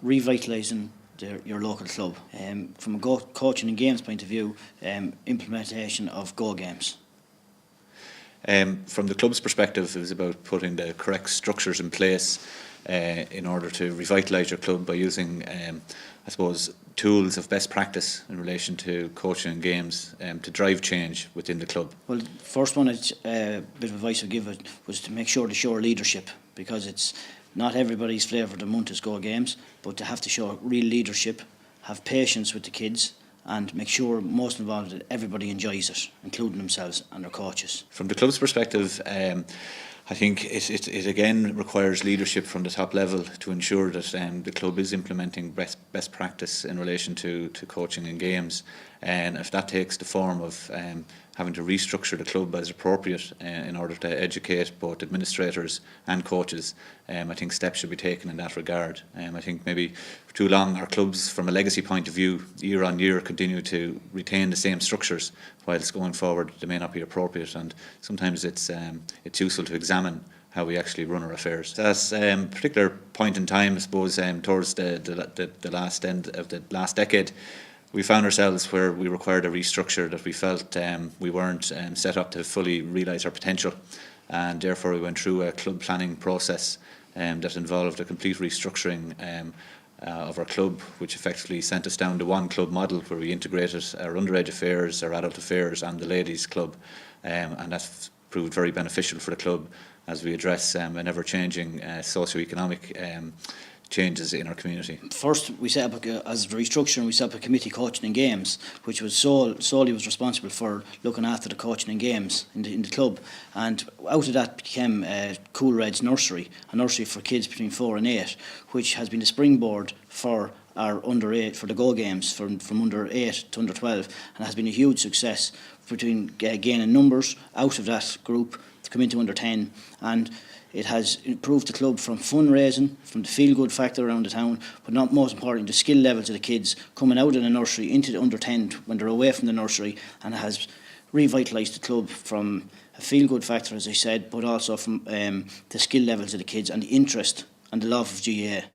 Revitalising your local club. From a coaching and games point of view, implementation of GAA Games. From the club's perspective, it was about putting the correct structures in place in order to revitalise your club by using, I suppose, tools of best practice in relation to coaching and games to drive change within the club. Well, first one, bit of advice I'd give it was to make sure to show leadership, because it's not everybody's flavour of the month is GAA Games, but to have to show real leadership, have patience with the kids, and make sure, most involved, that everybody enjoys it, including themselves and their coaches. From the club's perspective, I think it again requires leadership from the top level to ensure that the club is implementing best practice in relation to coaching and games. And if that takes the form of having to restructure the club as appropriate in order to educate both administrators and coaches, I think steps should be taken in that regard. I think maybe for too long our clubs, from a legacy point of view, year on year continue to retain the same structures, whilst going forward they may not be appropriate, and sometimes it's useful to examine how we actually run our affairs. At a particular point in time, I suppose, towards the last end of the last decade, we found ourselves where we required a restructure that we felt we weren't set up to fully realise our potential, and therefore we went through a club planning process that involved a complete restructuring of our club, which effectively sent us down to one club model where we integrated our underage affairs, our adult affairs and the ladies club, and that's proved very beneficial for the club as we address an ever-changing socio-economic changes in our community. First, we set up, as the restructuring, we set up a committee coaching and games, which was solely was responsible for looking after the coaching and games in the club. And out of that became Cool Red's nursery, a nursery for kids between 4 and 8, which has been a springboard for our under 8, for the GAA Games, from under 8 to under 12, and has been a huge success between gaining numbers out of that group to come into under 10, and it has improved the club from fundraising, from the feel-good factor around the town, but not most importantly, the skill levels of the kids coming out of the nursery into the under 10 when they're away from the nursery, and it has revitalised the club from a feel-good factor, as I said, but also from the skill levels of the kids and the interest and the love of GAA.